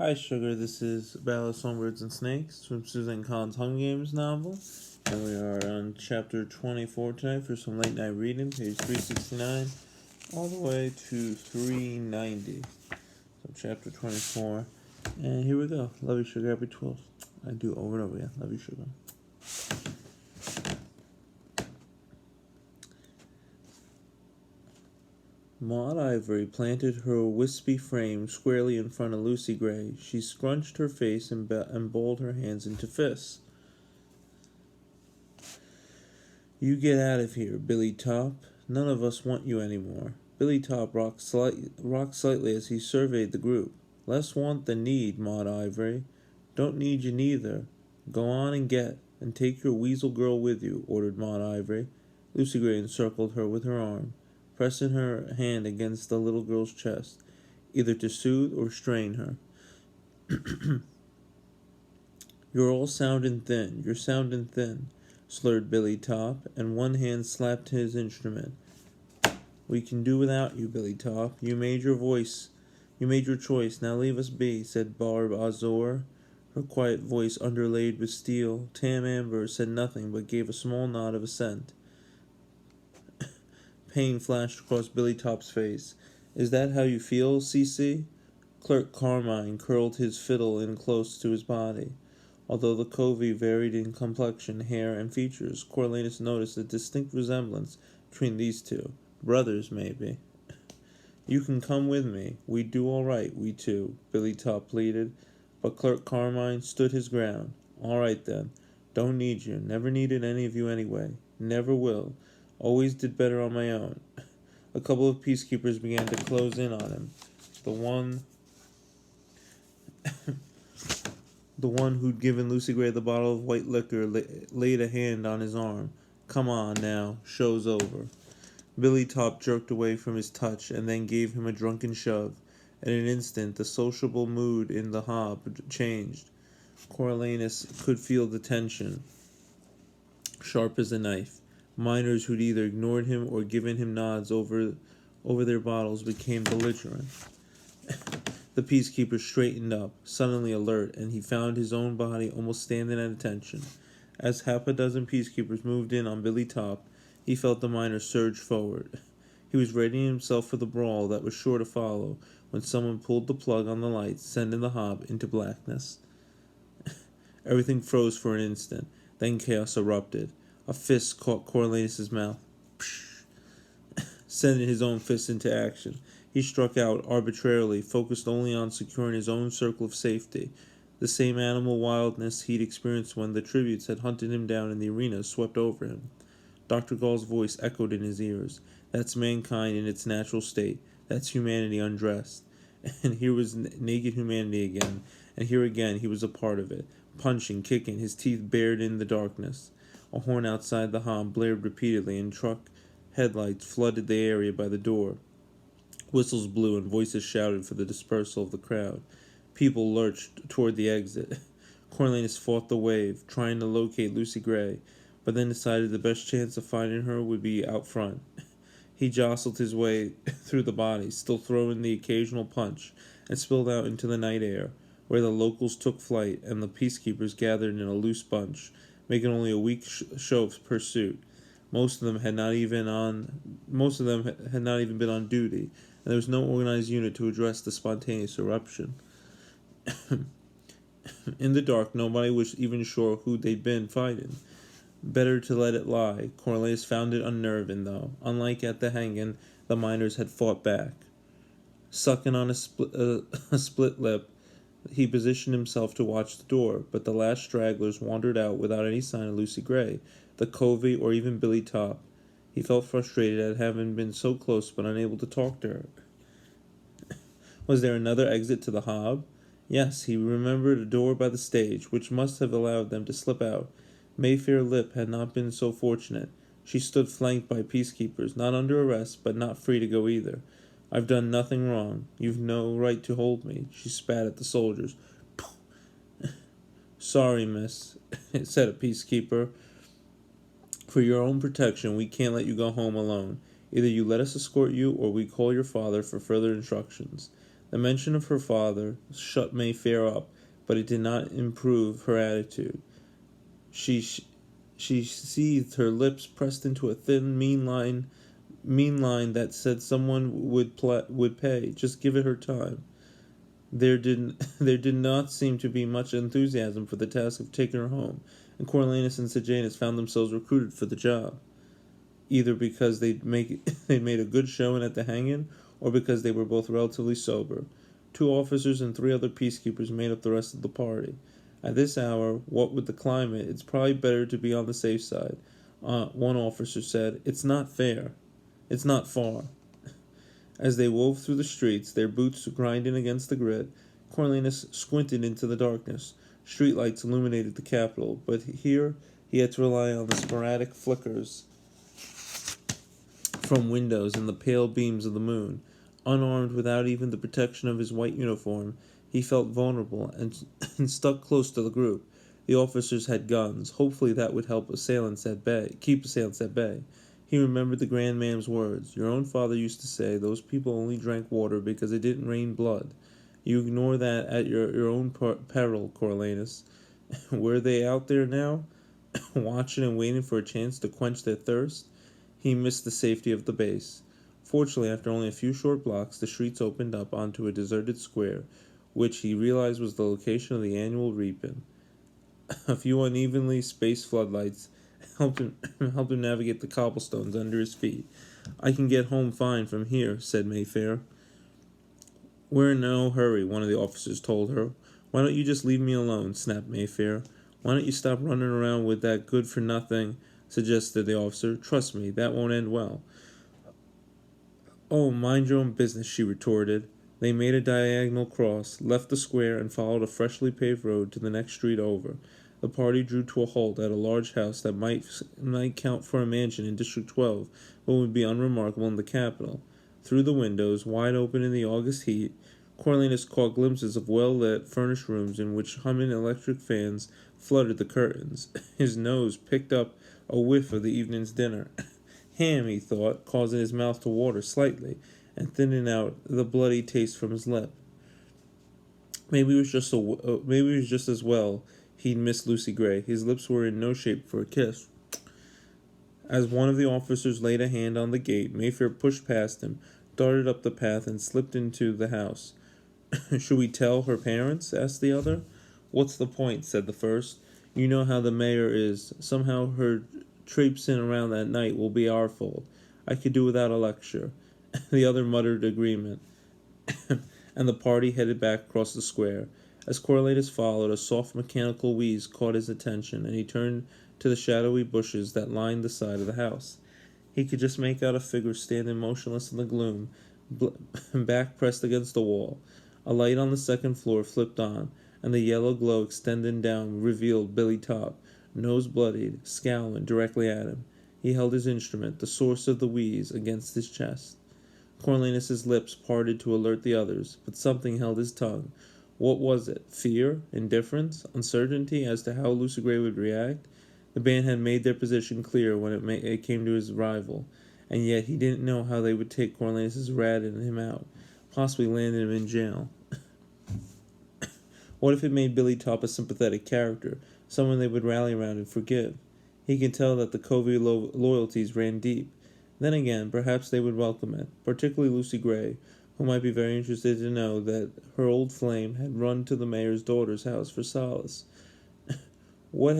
Hi, Sugar. This is Battle of Songbirds and Snakes from Susan Collins' Hunger Games novel. And we are on chapter 24 tonight for some late night reading, page 369, all the way to 390. So, chapter 24. And here we go. Love you, Sugar. Happy 12th. I do over and over again. Love you, Sugar. Maud Ivory planted her wispy frame squarely in front of Lucy Gray. She scrunched her face and balled her hands into fists. You get out of here, Billy Top. None of us want you anymore. Billy Top rocked slightly as he surveyed the group. Less want than need, Maud Ivory. Don't need you neither. Go on and take your weasel girl with you, ordered Maud Ivory. Lucy Gray encircled her with her arm, pressing her hand against the little girl's chest, either to soothe or strain her. You're all sounding thin. You're sounding thin, slurred Billy Top, and one hand slapped his instrument. We can do without you, Billy Top. You made your choice. Now leave us be, said Barb Azor, her quiet voice underlaid with steel. Tam Amber said nothing, but gave a small nod of assent. Pain flashed across Billy Top's face. Is that how you feel, Cece? Clerk Carmine curled his fiddle in close to his body. Although the covey varied in complexion, hair, and features, Coriolanus noticed a distinct resemblance between these two. Brothers, maybe. You can come with me. We'd do all right, we two, Billy Top pleaded. But Clerk Carmine stood his ground. All right, then. Don't need you. Never needed any of you anyway. Never will. Always did better on my own. A couple of peacekeepers began to close in on him. The one who'd given Lucy Gray the bottle of white liquor laid a hand on his arm. Come on, now. Show's over. Billy Top jerked away from his touch and then gave him a drunken shove. In an instant, the sociable mood in the hob changed. Coriolanus could feel the tension, sharp as a knife. Miners who'd either ignored him or given him nods over their bottles became belligerent. The peacekeeper straightened up, suddenly alert, and he found his own body almost standing at attention. As half a dozen peacekeepers moved in on Billy Top, he felt the miner surge forward. He was readying himself for the brawl that was sure to follow when someone pulled the plug on the lights, sending the hob into blackness. Everything froze for an instant. Then chaos erupted. A fist caught Coriolanus' mouth, sending his own fist into action. He struck out arbitrarily, focused only on securing his own circle of safety. The same animal wildness he'd experienced when the tributes had hunted him down in the arena swept over him. Dr. Gall's voice echoed in his ears. That's mankind in its natural state. That's humanity undressed. And here was naked humanity again, and here again he was a part of it, punching, kicking, his teeth bared in the darkness. A horn outside the hob blared repeatedly, and truck headlights flooded the area by the door. Whistles blew and voices shouted for the dispersal of the crowd. People lurched toward the exit. Coriolanus fought the wave, trying to locate Lucy Gray, but then decided the best chance of finding her would be out front. He jostled his way through the bodies, still throwing the occasional punch, and spilled out into the night air, where the locals took flight and the peacekeepers gathered in a loose bunch, making only a weak show of pursuit. Most of them had not even been on duty, and there was no organized unit to address the spontaneous eruption. In the dark, nobody was even sure who they'd been fighting. Better to let it lie. Coriolanus found it unnerving, though. Unlike at the hanging, the miners had fought back. Sucking on a split lip, he positioned himself to watch the door, but the last stragglers wandered out without any sign of Lucy Gray, the covey, or even Billy Top. He felt frustrated at having been so close but unable to talk to her. Was there another exit to the hob? Yes, he remembered a door by the stage, which must have allowed them to slip out. Mayfair Lip had not been so fortunate. She stood flanked by peacekeepers, not under arrest, but not free to go either. I've done nothing wrong. You've no right to hold me. She spat at the soldiers. Sorry, miss, said a peacekeeper. For your own protection, we can't let you go home alone. Either you let us escort you, or we call your father for further instructions. The mention of her father shut Mayfair up, but it did not improve her attitude. She she seethed, her lips pressed into a thin, mean line that said someone would pay. Just give it her time. There did not seem to be much enthusiasm for the task of taking her home, and Coriolanus and Sejanus found themselves recruited for the job, either because they'd made a good showing at the hanging, or because they were both relatively sober. 2 officers and 3 other peacekeepers made up the rest of the party. At this hour, what with the climate, it's probably better to be on the safe side. One officer said, "It's not fair. It's not far." As they wove through the streets, their boots grinding against the grit, Coriolanus squinted into the darkness. Streetlights illuminated the capital, but here he had to rely on the sporadic flickers from windows and the pale beams of the moon. Unarmed, without even the protection of his white uniform, he felt vulnerable and stuck close to the group. The officers had guns. Hopefully that would help keep assailants at bay. He remembered the Grand Mam's words. Your own father used to say those people only drank water because it didn't rain blood. You ignore that at your own peril, Coriolanus. Were they out there now, watching and waiting for a chance to quench their thirst? He missed the safety of the base. Fortunately, after only a few short blocks, the streets opened up onto a deserted square, which he realized was the location of the annual reaping. A few unevenly spaced floodlights helped him navigate the cobblestones under his feet. I can get home fine from here, said Mayfair. We're in no hurry, one of the officers told her. Why don't you just leave me alone, snapped Mayfair. Why don't you stop running around with that good-for-nothing, suggested the officer. Trust me, that won't end well. Oh, mind your own business, she retorted. They made a diagonal cross, left the square, and followed a freshly paved road to the next street over. The party drew to a halt at a large house that might count for a mansion in District 12, but would be unremarkable in the capital. Through the windows, wide open in the August heat, Coriolanus caught glimpses of well-lit, furnished rooms in which humming electric fans fluttered the curtains. His nose picked up a whiff of the evening's dinner. Ham, he thought, causing his mouth to water slightly and thinning out the bloody taste from his lip. Maybe it was just as well he'd missed Lucy Gray. His lips were in no shape for a kiss. As one of the officers laid a hand on the gate, Mayfair pushed past him, darted up the path, and slipped into the house. Should we tell her parents? Asked the other. What's the point? Said the first. You know how the mayor is. Somehow her traipsing around that night will be our fault. I could do without a lecture. The other muttered agreement, and the party headed back across the square. As Coriolanus followed, a soft mechanical wheeze caught his attention, and he turned to the shadowy bushes that lined the side of the house. He could just make out a figure standing motionless in the gloom, back pressed against the wall. A light on the second floor flipped on, and the yellow glow extending down revealed Billy Top, nose bloodied, scowling directly at him. He held his instrument, the source of the wheeze, against his chest. Coriolanus's lips parted to alert the others, but something held his tongue. What was it? Fear? Indifference? Uncertainty as to how Lucy Gray would react? The band had made their position clear when it came to his arrival, and yet he didn't know how they would take Coriolanus's ratting him out, possibly landing him in jail. What if it made Billy Top a sympathetic character, someone they would rally around and forgive? He could tell that the Covey loyalties ran deep. Then again, perhaps they would welcome it, particularly Lucy Gray, who might be very interested to know that her old flame had run to the mayor's daughter's house for solace. What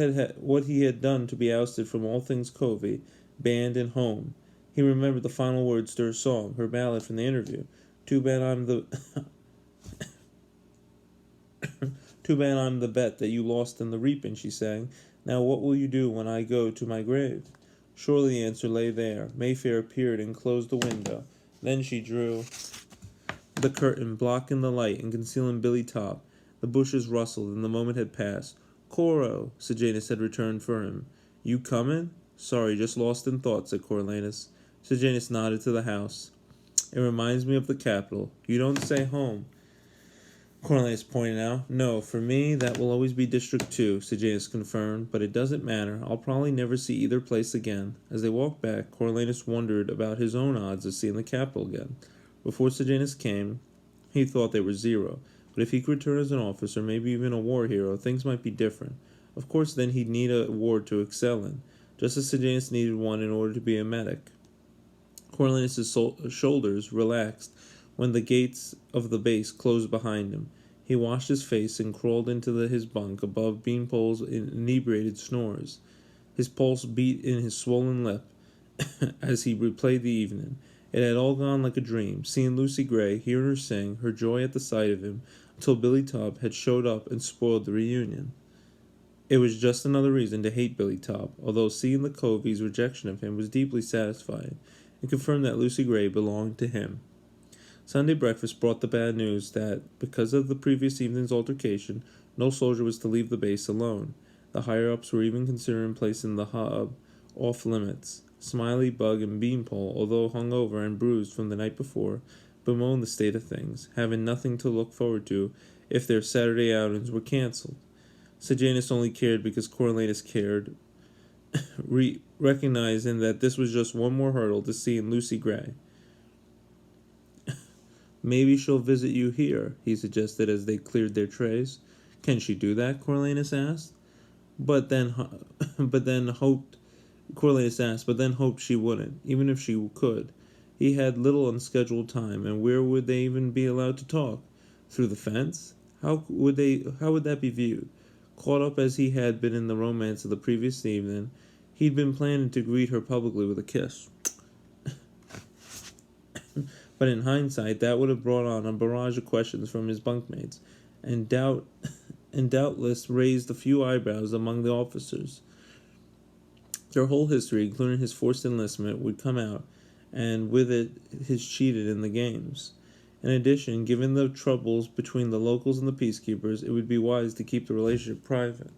he had done to be ousted from all things Covey, band and home. He remembered the final words to her song, her ballad from the interview. Too bad I'm the bet that you lost in the reaping, she sang. Now what will you do when I go to my grave? Surely the answer lay there. Mayfair appeared and closed the window. Then she drew the curtain, blocking the light and concealing Billy Top. The bushes rustled, and the moment had passed. Coro, Sejanus had returned for him. You coming? Sorry, just lost in thought, said Coriolanus. Sejanus nodded to the house. It reminds me of the capital. You don't say home, Coriolanus pointed out. No, for me, that will always be District 2, Sejanus confirmed, but it doesn't matter. I'll probably never see either place again. As they walked back, Coriolanus wondered about his own odds of seeing the capital again. Before Sejanus came, He thought they were zero, but if he could return as an officer, maybe even a war hero, things might be different. Of course, then he'd need a ward to excel in, just as Sejanus needed one in order to be a medic. Coriolanus' shoulders relaxed when the gates of the base closed behind him. He washed his face and crawled into his bunk above Beanpole's inebriated snores. His pulse beat in his swollen lip as he replayed the evening. It had all gone like a dream, seeing Lucy Gray, hearing her sing, her joy at the sight of him, until Billy Tubb had showed up and spoiled the reunion. It was just another reason to hate Billy Tubb, although seeing the Coveys' rejection of him was deeply satisfying, and confirmed that Lucy Gray belonged to him. Sunday breakfast brought the bad news that, because of the previous evening's altercation, no soldier was to leave the base alone. The higher-ups were even considering placing the hub off limits. Smiley, Bug, and Beanpole, although hungover and bruised from the night before, bemoaned the state of things, having nothing to look forward to if their Saturday outings were cancelled. Sejanus only cared because Coriolanus cared, recognizing that this was just one more hurdle to seeing Lucy Gray. "Maybe she'll visit you here," he suggested as they cleared their trays. "Can she do that?" Coriolanus asked. But then hoped she wouldn't, even if she could. He had little unscheduled time, and where would they even be allowed to talk? Through the fence? How would that be viewed? Caught up as he had been in the romance of the previous evening, he'd been planning to greet her publicly with a kiss. But in hindsight, that would have brought on a barrage of questions from his bunkmates, and doubtless raised a few eyebrows among the officers. Their whole history, including his forced enlistment, would come out, and with it his cheated in the games. In addition, given the troubles between the locals and the peacekeepers, it would be wise to keep the relationship private.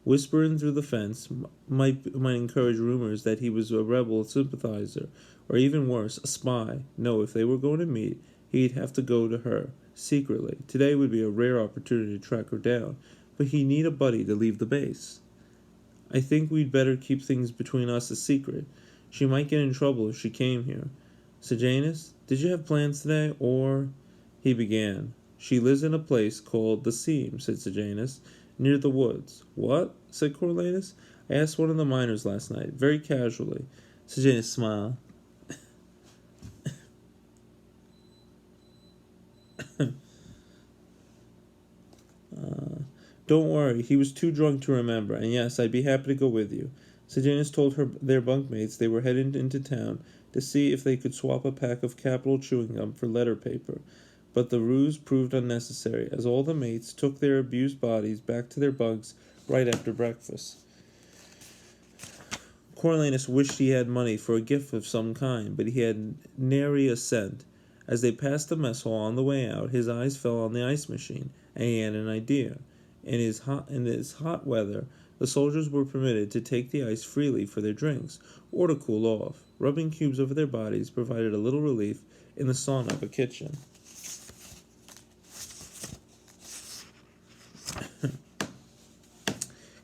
Whispering through the fence might encourage rumors that he was a rebel sympathizer, or even worse, a spy. No, if they were going to meet, he'd have to go to her, secretly. Today would be a rare opportunity to track her down, but he'd need a buddy to leave the base. "I think we'd better keep things between us a secret. She might get in trouble if she came here. Sejanus, did you have plans today, or—" he began. "She lives in a place called the Seam," said Sejanus, "near the woods." "What?" said Coriolanus. "I asked one of the miners last night, very casually." Sejanus smiled. "Don't worry, he was too drunk to remember, and yes, I'd be happy to go with you." Sejanus told their bunkmates they were heading into town to see if they could swap a pack of Capital chewing gum for letter paper, but the ruse proved unnecessary, as all the mates took their abused bodies back to their bunks right after breakfast. Coriolanus wished he had money for a gift of some kind, but he had nary a cent. As they passed the mess hall on the way out, his eyes fell on the ice machine, and he had an idea. In this hot weather, the soldiers were permitted to take the ice freely for their drinks, or to cool off. Rubbing cubes over their bodies provided a little relief in the sauna of a kitchen.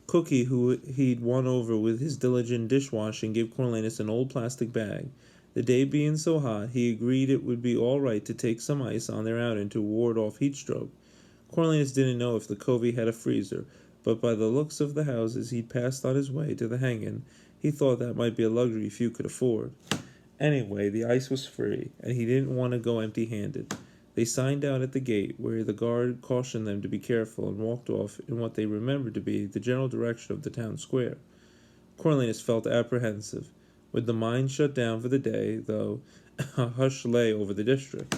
Cookie, who he'd won over with his diligent dishwashing, gave Coriolanus an old plastic bag. The day being so hot, he agreed it would be all right to take some ice on their outing to ward off heat stroke. Coriolanus didn't know if the covey had a freezer, but by the looks of the houses he'd passed on his way to the hanging, he thought that might be a luxury few could afford. Anyway, the ice was free, and he didn't want to go empty-handed. They signed out at the gate, where the guard cautioned them to be careful, and walked off in what they remembered to be the general direction of the town square. Coriolanus felt apprehensive. With the mine shut down for the day, though, a hush lay over the district,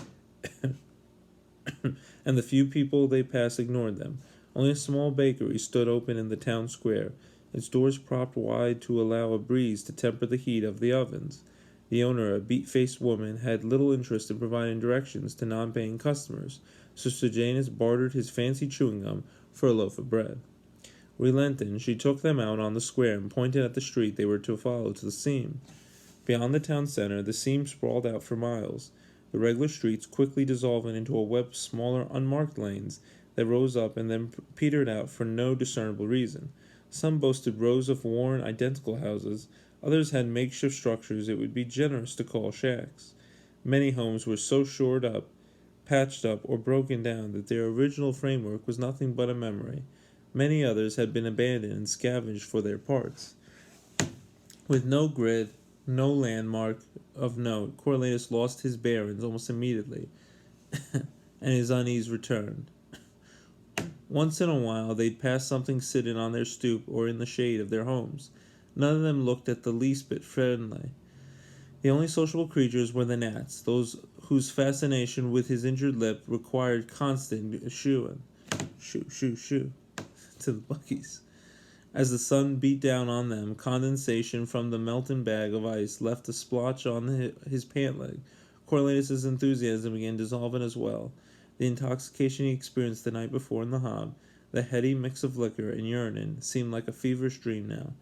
and the few people they passed ignored them. Only a small bakery stood open in the town square, its doors propped wide to allow a breeze to temper the heat of the ovens. The owner, a beet-faced woman, had little interest in providing directions to non-paying customers, so Sejanus bartered his fancy chewing gum for a loaf of bread. Relenting, she took them out on the square and pointed at the street they were to follow to the Seam. Beyond the town center, the Seam sprawled out for miles, the regular streets quickly dissolving into a web of smaller, unmarked lanes that rose up and then petered out for no discernible reason. Some boasted rows of worn, identical houses. Others had makeshift structures it would be generous to call shacks. Many homes were so shored up, patched up, or broken down that their original framework was nothing but a memory. Many others had been abandoned and scavenged for their parts. With no grid, no landmark of note, Coriolanus lost his bearings almost immediately, and his unease returned. Once in a while, they'd pass something sitting on their stoop or in the shade of their homes. None of them looked at the least bit friendly. The only sociable creatures were the gnats, those whose fascination with his injured lip required constant shooing. Shoo, shoo, shoo, to the buckies. As the sun beat down on them, condensation from the melting bag of ice left a splotch on his pant leg. Coriolanus's enthusiasm began dissolving as well. The intoxication he experienced the night before in the hob, the heady mix of liquor and urine, seemed like a feverish dream now.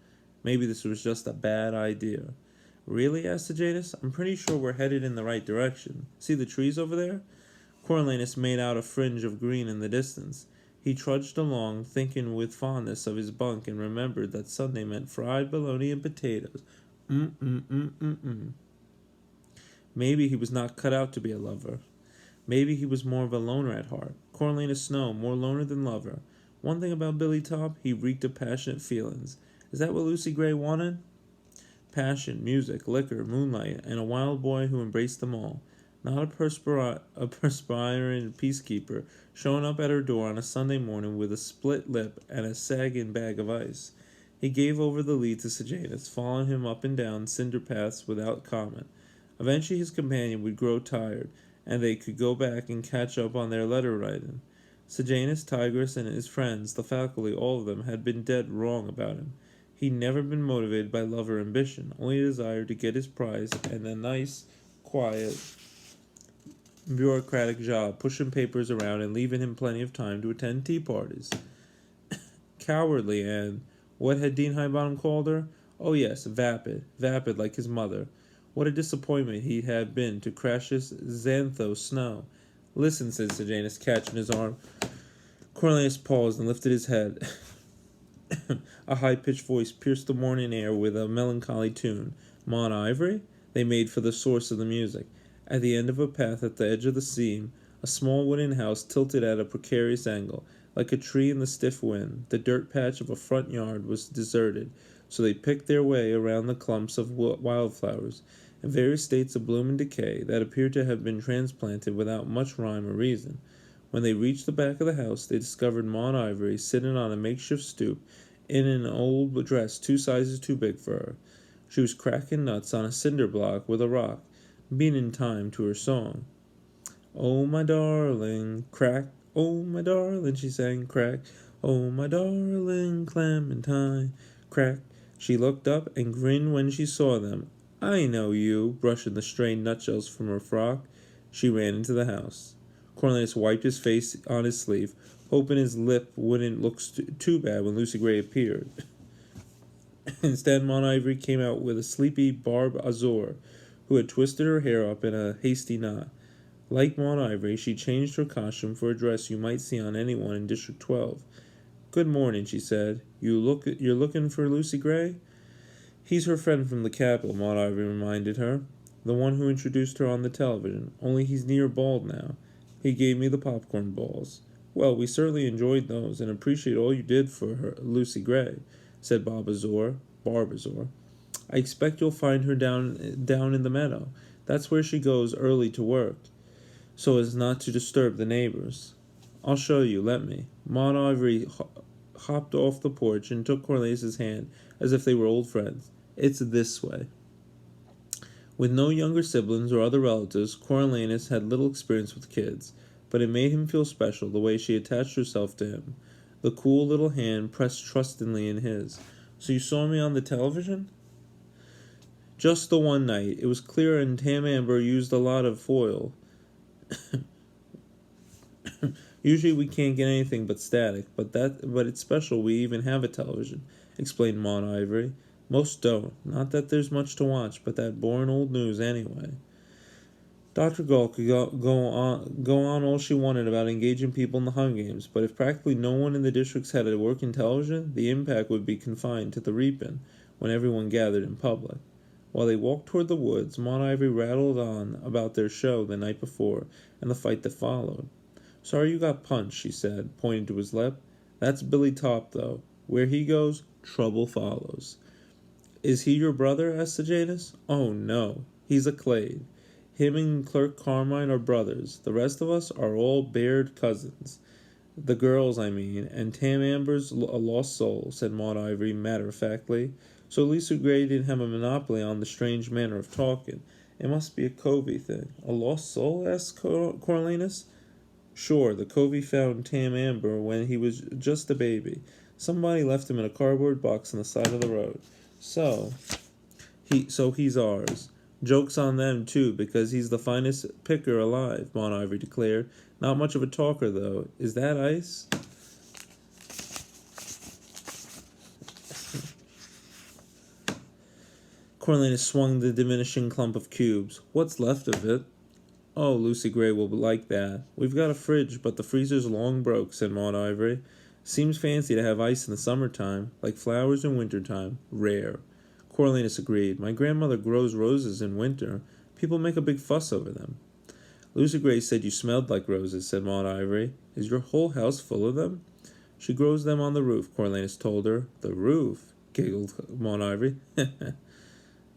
Maybe this was just a bad idea. Really? Asked Sejanus. I'm pretty sure we're headed in the right direction. See the trees over there? Coriolanus made out a fringe of green in the distance. He trudged along, thinking with fondness of his bunk, and remembered that Sunday meant fried bologna and potatoes. Maybe he was not cut out to be a lover. Maybe he was more of a loner at heart. Coriolanus Snow, more loner than lover. One thing about Billy Top, he reeked of passionate feelings. Is that what Lucy Gray wanted? Passion, music, liquor, moonlight, and a wild boy who embraced them all. Not a perspiring peacekeeper showing up at her door on a Sunday morning with a split lip and a sagging bag of ice. He gave over the lead to Sejanus, following him up and down cinder paths without comment. Eventually his companion would grow tired, and they could go back and catch up on their letter writing. Sejanus, Tigris, and his friends, the faculty, all of them, had been dead wrong about him. He'd never been motivated by love or ambition, only a desire to get his prize and a nice, quiet, bureaucratic job, pushing papers around and leaving him plenty of time to attend tea parties. Cowardly, and what had Dean Highbottom called her? Oh yes, vapid like his mother. What a disappointment he had been to Crassus Xanthos Snow. Listen, said Sejanus, catching his arm. Coriolanus paused and lifted his head. A high-pitched voice pierced the morning air with a melancholy tune. Maud Ivory? They made for the source of the music. At the end of a path at the edge of the seam, a small wooden house tilted at a precarious angle. Like a tree in the stiff wind, the dirt patch of a front yard was deserted, so they picked their way around the clumps of wildflowers, in various states of bloom and decay, that appeared to have been transplanted without much rhyme or reason. When they reached the back of the house, they discovered Maud Ivory sitting on a makeshift stoop in an old dress 2 sizes too big for her. She was cracking nuts on a cinder block with a rock, beating time to her song. Oh, my darling, crack. Oh, my darling, she sang, crack. Oh, my darling, Clementine, crack. She looked up and grinned when she saw them. I know you, brushing the stray nutshells from her frock. She ran into the house. Coriolanus wiped his face on his sleeve, hoping his lip wouldn't look too bad when Lucy Gray appeared. Instead, Maud Ivory came out with a sleepy Barb Azor, who had twisted her hair up in a hasty knot. Like Maud Ivory, she changed her costume for a dress you might see on anyone in District 12. Good morning, she said. You're looking for Lucy Gray? He's her friend from the Capitol, Maud Ivory reminded her. The one who introduced her on the television, only he's near bald now. He gave me the popcorn balls. Well, we certainly enjoyed those and appreciate all you did for her, Lucy Gray, said Barb Azor. I expect you'll find her down in the meadow. That's where she goes early to work, so as not to disturb the neighbors. I'll show you, let me. Maud Ivory hopped off the porch and took Coriolanus's hand as if they were old friends. It's this way. With no younger siblings or other relatives, Coriolanus had little experience with kids, but it made him feel special the way she attached herself to him. The cool little hand pressed trustingly in his. So you saw me on the television? Just the one night. It was clear, and Tam Amber used a lot of foil. Usually we can't get anything but static, but it's special we even have a television, explained Maud Ivory. Most don't. Not that there's much to watch, but that boring old news anyway. Dr. Gall could go on all she wanted about engaging people in the Hunger Games, but if practically no one in the districts had a working television, the impact would be confined to the reaping, when everyone gathered in public. While they walked toward the woods, Maud Ivory rattled on about their show the night before and the fight that followed. "Sorry you got punched," she said, pointing to his lip. "That's Billy Top, though. Where he goes, trouble follows." "Is he your brother?" asked Sejanus. "Oh, no. He's a Clade. Him and Clerk Carmine are brothers. The rest of us are all Baird cousins. The girls, I mean, and Tam Amber's a lost soul," said Maud Ivory matter-of-factly. So Lucy Gray didn't have a monopoly on the strange manner of talking. "It must be a Covey thing." "A lost soul?" asked Coriolanus. "Sure, the Covey found Tam Amber when he was just a baby. Somebody left him in a cardboard box on the side of the road. So he's ours. Joke's on them, too, because he's the finest picker alive," Maud Ivory declared. "Not much of a talker, though. Is that ice?" Coriolanus swung the diminishing clump of cubes. "What's left of it?" "Oh, Lucy Gray will like that. We've got a fridge, but the freezer's long broke," said Maud Ivory. "Seems fancy to have ice in the summertime, like flowers in wintertime. Rare." Coriolanus agreed. "My grandmother grows roses in winter. People make a big fuss over them." "Lucy Gray said you smelled like roses," said Maud Ivory. "Is your whole house full of them?" "She grows them on the roof," Coriolanus told her. "The roof?" giggled Maud Ivory.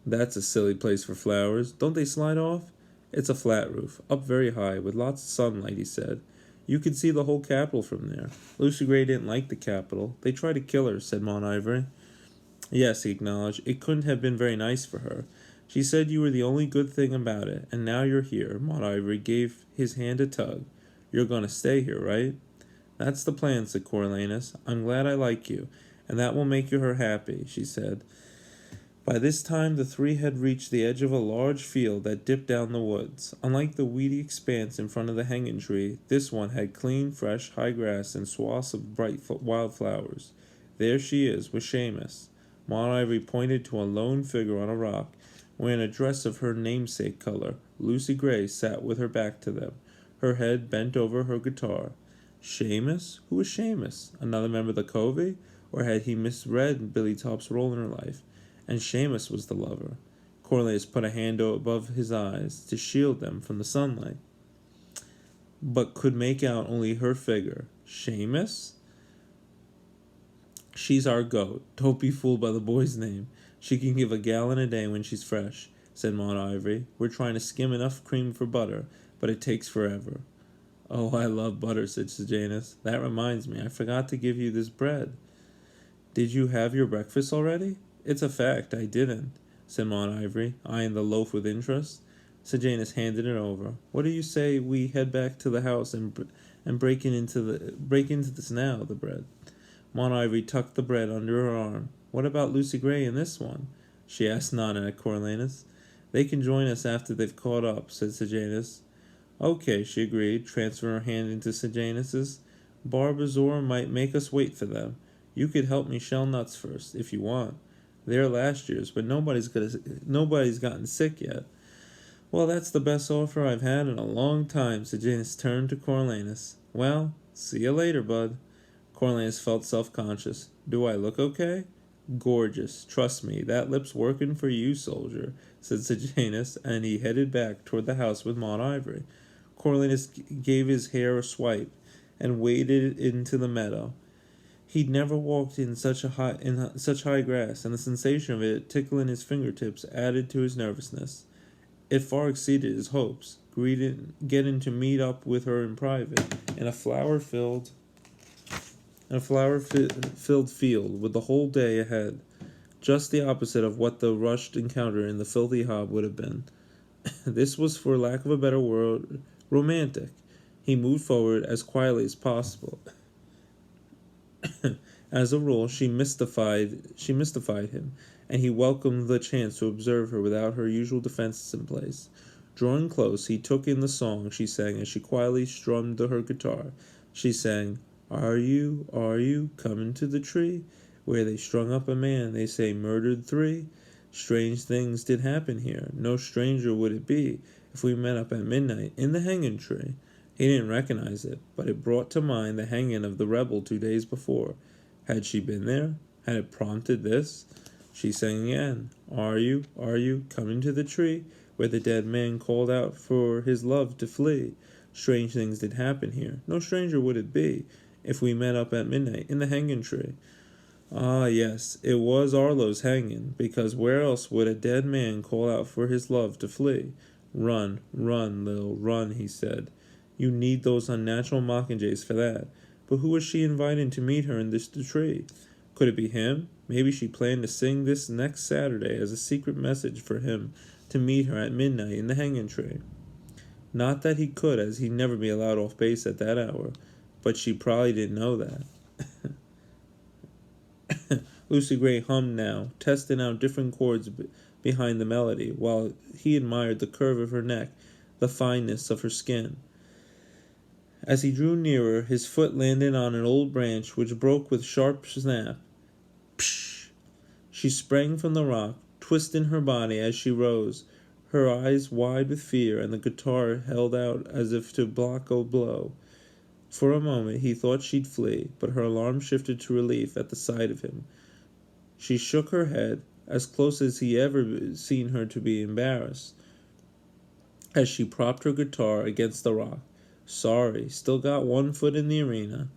"That's a silly place for flowers. Don't they slide off?" "It's a flat roof, up very high, with lots of sunlight," he said. "You could see the whole Capitol from there." "Lucy Gray didn't like the Capitol. They tried to kill her," said Maud Ivory. "Yes," he acknowledged. "It couldn't have been very nice for her. She said you were the only good thing about it, and now you're here." Maud Ivory gave his hand a tug. "You're going to stay here, right?" "That's the plan," said Coriolanus. "I'm glad I like you, and that will make her happy," she said. By this time the three had reached the edge of a large field that dipped down the woods. Unlike the weedy expanse in front of the hanging tree, this one had clean, fresh, high grass and swaths of bright wildflowers. "There she is, with Seamus." Maud Ivory pointed to a lone figure on a rock, wearing a dress of her namesake color. Lucy Gray sat with her back to them, her head bent over her guitar. Seamus? Who was Seamus? Another member of the Covey? Or had he misread Billy Top's role in her life? And Seamus was the lover. Coriolanus put a hand above his eyes to shield them from the sunlight, but could make out only her figure. "Seamus? She's our goat. Don't be fooled by the boy's name. She can give a gallon a day when she's fresh," said Maud Ivory. "We're trying to skim enough cream for butter, but it takes forever." "Oh, I love butter," said Sejanus. "That reminds me, I forgot to give you this bread." "Did you have your breakfast already?" "It's a fact, I didn't," said Maud Ivory, eyeing the loaf with interest. Sejanus handed it over. "What do you say we head back to the house and break into this now, the bread?" Maud Ivory tucked the bread under her arm. "What about Lucy Gray and this one?" she asked, nodding at Coriolanus. "They can join us after they've caught up," said Sejanus. "Okay," she agreed, transferring her hand into Sejanus's. "Barbazor might make us wait for them. You could help me shell nuts first, if you want. They're last year's, but nobody's gotten sick yet." "Well, that's the best offer I've had in a long time." Sejanus turned to Coriolanus. "Well, see you later, bud." Coriolanus felt self-conscious. "Do I look okay?" "Gorgeous. Trust me, that lip's working for you, soldier," said Sejanus, and he headed back toward the house with Maud Ivory. Coriolanus gave his hair a swipe and waded into the meadow. He'd never walked in such high grass, and the sensation of it tickling his fingertips added to his nervousness. It far exceeded his hopes, getting to meet up with her in private in a flower-filled field with the whole day ahead. Just the opposite of what the rushed encounter in the filthy hob would have been. This was, for lack of a better word, romantic. He moved forward as quietly as possible. As a rule, she mystified him, and he welcomed the chance to observe her without her usual defenses in place. Drawing close, he took in the song she sang as she quietly strummed her guitar. She sang, are you, coming to the tree, where they strung up a man, they say murdered 3? Strange things did happen here. No stranger would it be if we met up at midnight in the hanging tree." He didn't recognize it, but it brought to mind the hanging of the rebel 2 days before. Had she been there? Had it prompted this? She sang again. Are you, coming to the tree, where the dead man called out for his love to flee? Strange things did happen here. No stranger would it be, if we met up at midnight in the hanging tree. Ah, yes, it was Arlo's hanging, because where else would a dead man call out for his love to flee? Run, run, Lil, run, he said. You need those unnatural mockingjays for that. But who was she inviting to meet her in this tree? Could it be him? Maybe she planned to sing this next Saturday as a secret message for him to meet her at midnight in the hanging tree. Not that he could, as he'd never be allowed off base at that hour, but she probably didn't know that. Lucy Gray hummed now, testing out different chords behind the melody, while he admired the curve of her neck, the fineness of her skin. As he drew nearer, his foot landed on an old branch which broke with sharp snap. Psh! She sprang from the rock, twisting her body as she rose, her eyes wide with fear, and the guitar held out as if to block a blow. For a moment he thought she'd flee, but her alarm shifted to relief at the sight of him. She shook her head, as close as he ever seen her to be embarrassed, as she propped her guitar against the rock. Sorry, still got one foot in the arena.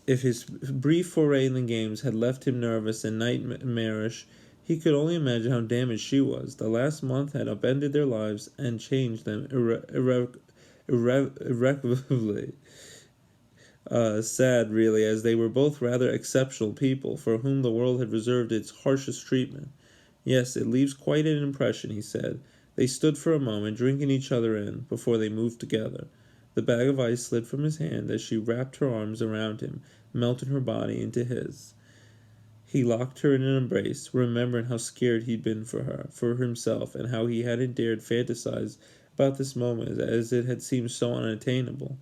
If his brief foray in the games had left him nervous and nightmarish, he could only imagine how damaged she was. The last month had upended their lives and changed them irrecoverably. Sad, really, as they were both rather exceptional people, for whom the world had reserved its harshest treatment. Yes, it leaves quite an impression, he said. They stood for a moment, drinking each other in, before they moved together. The bag of ice slid from his hand as she wrapped her arms around him, melting her body into his. He locked her in an embrace, remembering how scared he'd been for her, for himself, and how he hadn't dared fantasize about this moment, as it had seemed so unattainable.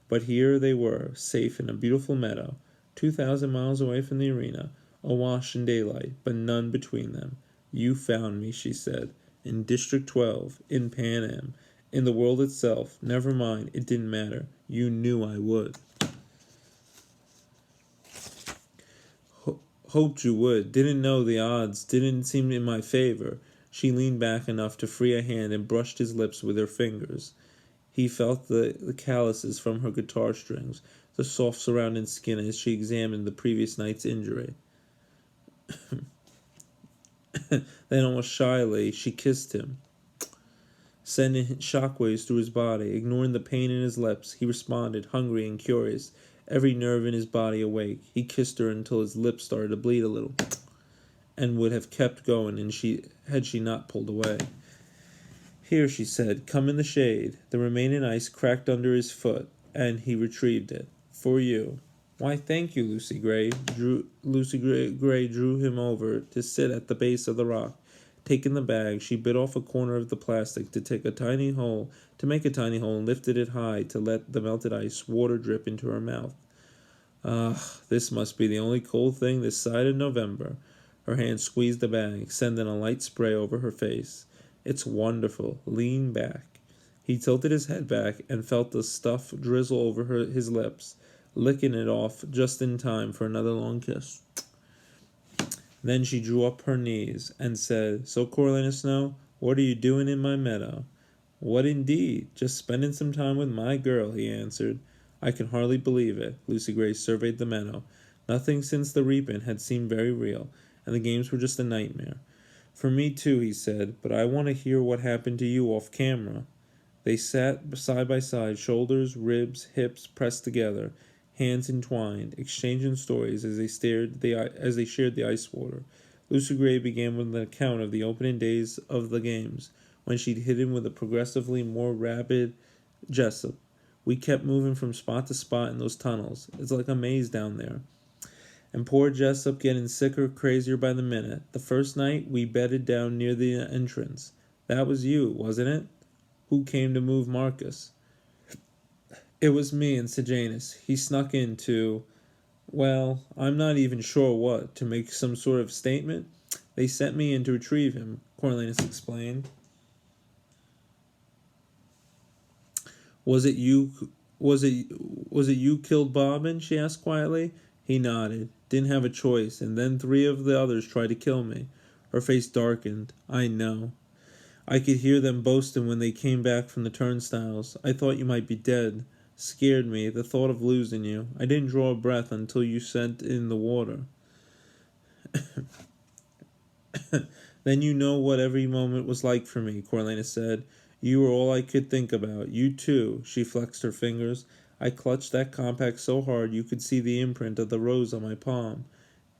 But here they were, safe in a beautiful meadow, 2,000 miles away from the arena, awash in daylight, but none between them. You found me, she said, in District 12, in Pan Am, in the world itself. Never mind, it didn't matter. You knew I would. Hoped you would. Didn't know the odds. Didn't seem in my favor. She leaned back enough to free a hand and brushed his lips with her fingers. He felt the calluses from her guitar strings, the soft surrounding skin as she examined the previous night's injury. Then almost shyly, she kissed him, sending shockwaves through his body. Ignoring the pain in his lips, he responded, hungry and curious, every nerve in his body awake. He kissed her until his lips started to bleed a little, and would have kept going had she not pulled away. Here, she said, come in the shade. The remaining ice cracked under his foot, and he retrieved it. For you. Why, thank you, Lucy Gray. Lucy Gray drew him over to sit at the base of the rock. Taking the bag, she bit off a corner of the plastic to make a tiny hole, and lifted it high to let the melted ice water drip into her mouth. Ah, this must be the only cold thing this side of November. Her hand squeezed the bag, sending a light spray over her face. It's wonderful. Lean back. He tilted his head back and felt the stuff drizzle over his lips, licking it off just in time for another long kiss. Then she drew up her knees and said, So, Coriolanus Snow, what are you doing in my meadow? What indeed? Just spending some time with my girl, he answered. I can hardly believe it. Lucy Gray surveyed the meadow. Nothing since the reaping had seemed very real, and the games were just a nightmare. For me too, he said, but I want to hear what happened to you off camera. They sat side by side, shoulders, ribs, hips pressed together, hands entwined, exchanging stories as they shared the ice water. Lucy Gray began with an account of the opening days of the games, when she'd hidden with a progressively more rabid Jessup. We kept moving from spot to spot in those tunnels. It's like a maze down there. And poor Jessup getting sicker, crazier by the minute. The first night, we bedded down near the entrance. That was you, wasn't it? Who came to move Marcus? It was me and Sejanus. He snuck in to, well, I'm not even sure what, to make some sort of statement. They sent me in to retrieve him, Coriolanus explained. Was it you killed Bobbin? She asked quietly. He nodded. Didn't have a choice, and then 3 of the others tried to kill me." Her face darkened. "I know. I could hear them boasting when they came back from the turnstiles. I thought you might be dead. Scared me, the thought of losing you. I didn't draw a breath until you sent in the water." "Then you know what every moment was like for me," Corleana said. "You were all I could think about. You too." She flexed her fingers. "I clutched that compact so hard you could see the imprint of the rose on my palm."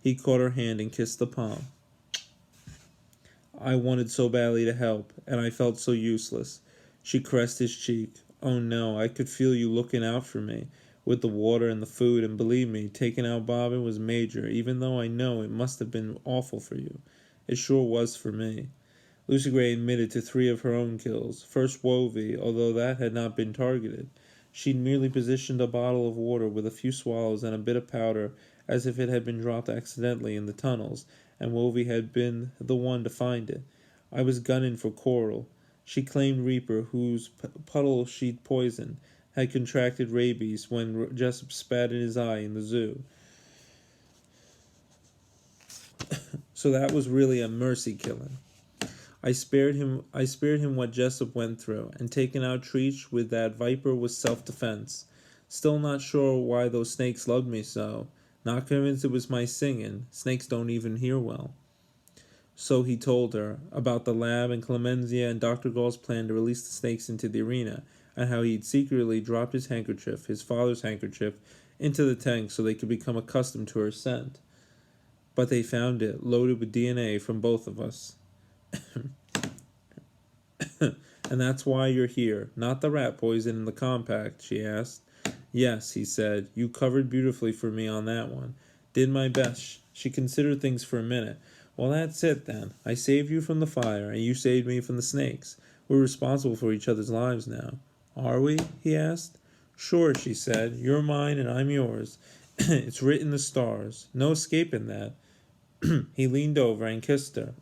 He caught her hand and kissed the palm. "I wanted so badly to help, and I felt so useless." She caressed his cheek. "Oh no, I could feel you looking out for me, with the water and the food, and believe me, taking out Bobbin was major, even though I know it must have been awful for you. It sure was for me." Lucy Gray admitted to 3 of her own kills. First Wovey, although that had not been targeted. She'd merely positioned a bottle of water with a few swallows and a bit of powder as if it had been dropped accidentally in the tunnels, and Wovey had been the one to find it. I was gunning for Coral. She claimed Reaper, whose puddle she'd poisoned, had contracted rabies when Jessup spat in his eye in the zoo. So that was really a mercy killing. I spared him what Jessup went through, and taking out Treach with that viper was self-defense. Still not sure why those snakes loved me so. Not convinced it was my singing. Snakes don't even hear well. So he told her about the lab and Clemenzia and Dr. Gall's plan to release the snakes into the arena, and how he'd secretly dropped his handkerchief, his father's handkerchief, into the tank so they could become accustomed to her scent. But they found it, loaded with DNA from both of us. "And that's why you're here, not the rat poison in the compact?" she asked. "Yes," he said. "You covered beautifully for me on that one. Did my best." She considered things for a minute. "Well, that's it, then. I saved you from the fire, and you saved me from the snakes. We're responsible for each other's lives now." "Are we?" he asked. "Sure," she said. "You're mine, and I'm yours. It's written in the stars. No escaping that." He leaned over and kissed her,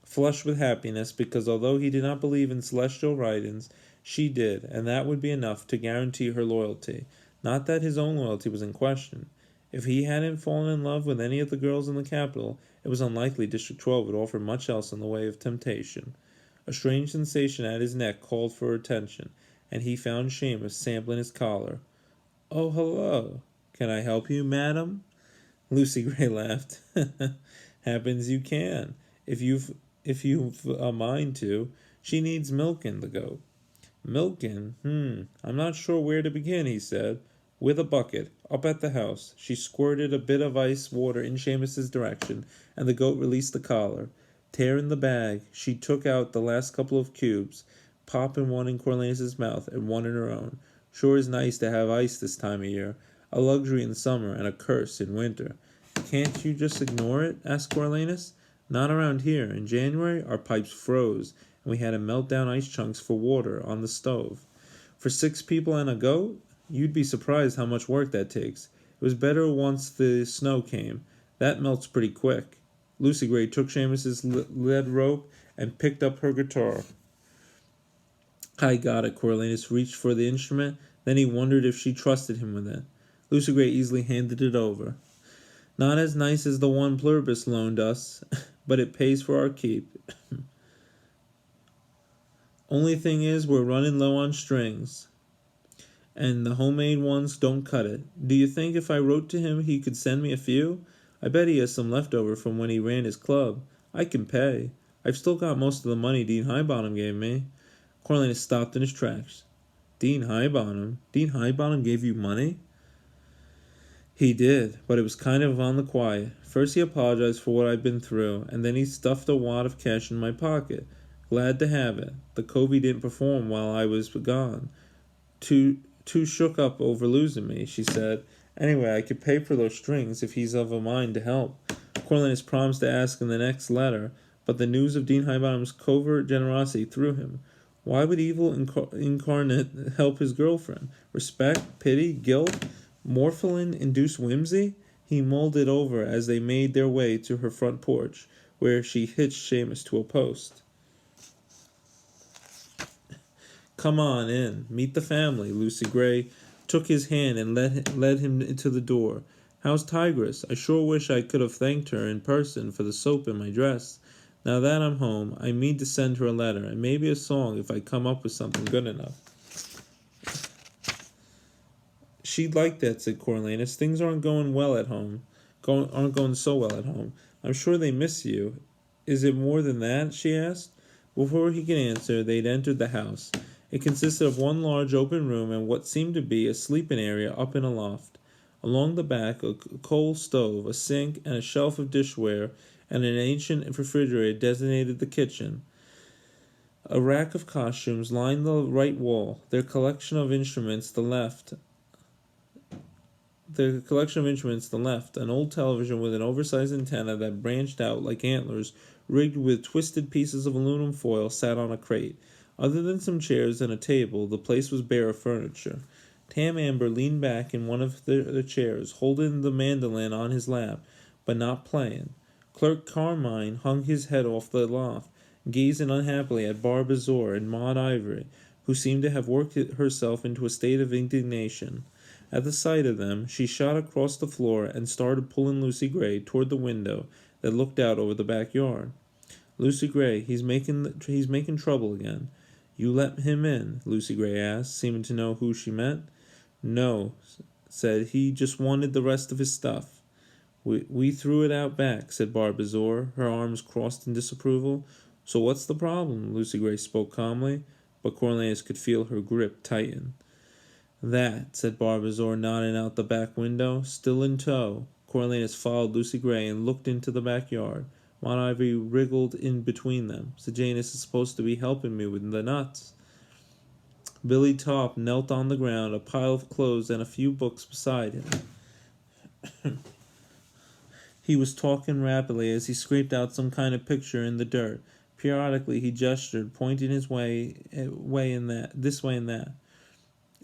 flushed with happiness, because although he did not believe in celestial writings, she did, and that would be enough to guarantee her loyalty. Not that his own loyalty was in question. If he hadn't fallen in love with any of the girls in the capital, it was unlikely District 12 would offer much else in the way of temptation. A strange sensation at his neck called for attention, and he found Seamus sampling his collar. "Oh, hello. Can I help you, madam?" Lucy Gray laughed. "Happens you can, if you've a mind to. She needs milking, the goat." "Milking? I'm not sure where to begin," he said. "With a bucket, up at the house." She squirted a bit of ice water in Seamus's direction, and the goat released the collar. Tearing the bag, she took out the last couple of cubes, popping one in Corleana's mouth and one in her own. "Sure is nice to have ice this time of year. A luxury in summer and a curse in winter." "Can't you just ignore it?" asked Corleanus. "Not around here. In January, our pipes froze, and we had to melt down ice chunks for water on the stove. For 6 people and a goat? You'd be surprised how much work that takes. It was better once the snow came. That melts pretty quick." Lucy Gray took Seamus's lead rope and picked up her guitar. "I got it." Corleanus reached for the instrument. Then he wondered if she trusted him with it. Lucy Gray easily handed it over. "Not as nice as the one Pluribus loaned us, but it pays for our keep. Only thing is, we're running low on strings, and the homemade ones don't cut it. Do you think if I wrote to him he could send me a few? I bet he has some left over from when he ran his club. I can pay. I've still got most of the money Dean Highbottom gave me." Corleanus stopped in his tracks. "Dean Highbottom? Dean Highbottom gave you money?" "He did, but it was kind of on the quiet. First he apologized for what I'd been through, and then he stuffed a wad of cash in my pocket. Glad to have it. The Covey didn't perform while I was gone. Too shook up over losing me," she said. "Anyway, I could pay for those strings if he's of a mind to help." Corleanus promised to ask in the next letter, but the news of Dean Highbottom's covert generosity threw him. Why would evil incarnate help his girlfriend? Respect? Pity? Guilt? Morphin-induced whimsy? He mulled it over as they made their way to her front porch, where she hitched Seamus to a post. "Come on in. Meet the family." Lucy Gray took his hand and led him into the door. How's Tigress? I sure wish I could have thanked her in person for the soap in my dress. Now that I'm home, I mean to send her a letter, and maybe a song if I come up with something good enough." "She'd like that," said Coriolanus. "Things aren't going well at home. Aren't going so well at home. I'm sure they miss you." "Is it more than that?" she asked. Before he could answer, they'd entered the house. It consisted of one large open room and what seemed to be a sleeping area up in a loft. Along the back, a coal stove, a sink, and a shelf of dishware, and an ancient refrigerator designated the kitchen. A rack of costumes lined the right wall. Their collection of instruments the left, an old television with an oversized antenna that branched out like antlers, rigged with twisted pieces of aluminum foil, sat on a crate. Other than some chairs and a table, the place was bare of furniture. Tam Amber leaned back in one of the chairs, holding the mandolin on his lap, but not playing. Clerk Carmine hung his head off the loft, gazing unhappily at Barbazor and Maud Ivory, who seemed to have worked herself into a state of indignation. At the sight of them, she shot across the floor and started pulling Lucy Gray toward the window that looked out over the backyard. "Lucy Gray, he's making trouble again." "You let him in?" Lucy Gray asked, seeming to know who she meant. "No," said he, "just wanted the rest of his stuff." We threw it out back," said Barbazor, her arms crossed in disapproval. "So what's the problem?" Lucy Gray spoke calmly, but Coriolanus could feel her grip tighten. "That," said Barbazor, nodding out the back window. Still in tow, Coriolanus followed Lucy Gray and looked into the backyard. Maud Ivory wriggled in between them. "Sejanus is supposed to be helping me with the nuts." Billy Top knelt on the ground, a pile of clothes and a few books beside him. He was talking rapidly as he scraped out some kind of picture in the dirt. Periodically he gestured, pointing his way and that.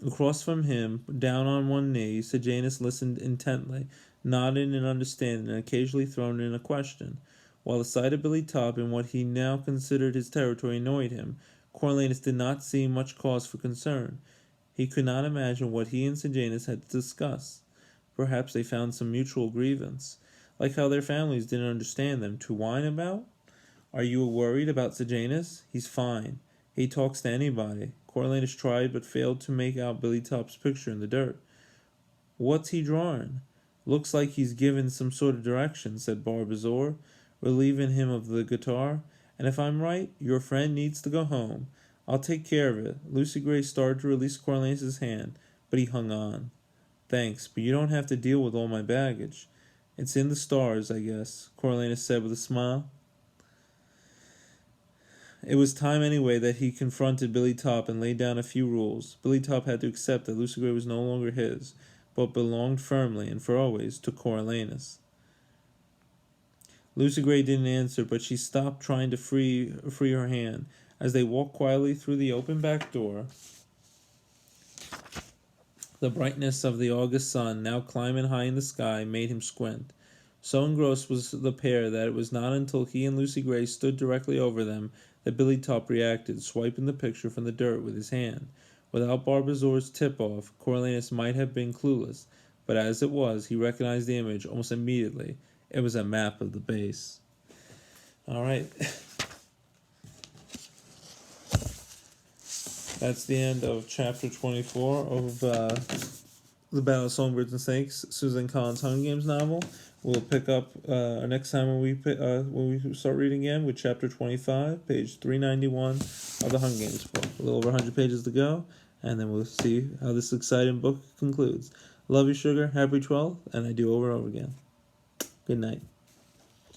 Across from him, down on one knee, Sejanus listened intently, nodding in understanding and occasionally throwing in a question. While the sight of Billy Top in what he now considered his territory annoyed him, Coriolanus did not see much cause for concern. He could not imagine what he and Sejanus had to discuss. Perhaps they found some mutual grievance, like how their families didn't understand them, to whine about. "Are you worried about Sejanus?" "He's fine. He talks to anybody." Coriolanus tried but failed to make out Billy Top's picture in the dirt. "What's he drawing?" "Looks like he's giving some sort of direction," said Barbazor, relieving him of the guitar. "And if I'm right, your friend needs to go home. I'll take care of it." Lucy Gray started to release Coriolanus' hand, but he hung on. "Thanks, but you don't have to deal with all my baggage." "It's in the stars, I guess," Coriolanus said with a smile. It was time anyway that he confronted Billy Top and laid down a few rules. Billy Top had to accept that Lucy Gray was no longer his, but belonged firmly and for always to Coriolanus. Lucy Gray didn't answer, but she stopped trying to free her hand. As they walked quietly through the open back door, the brightness of the August sun, now climbing high in the sky, made him squint. So engrossed was the pair that it was not until he and Lucy Gray stood directly over them that Billy Top reacted, swiping the picture from the dirt with his hand. Without Barbazor's tip-off, Coriolanus might have been clueless, but as it was, he recognized the image almost immediately. It was a map of the base. All right. That's the end of chapter 24 of The Battle of Songbirds and Snakes, Susan Collins' Hunger Games novel. We'll pick up our next time when we start reading again with chapter 25, page 391 of the Hunger Games book. A little over 100 pages to go, and then we'll see how this exciting book concludes. Love you, sugar. Happy 12th, and I do over and over again. Good night.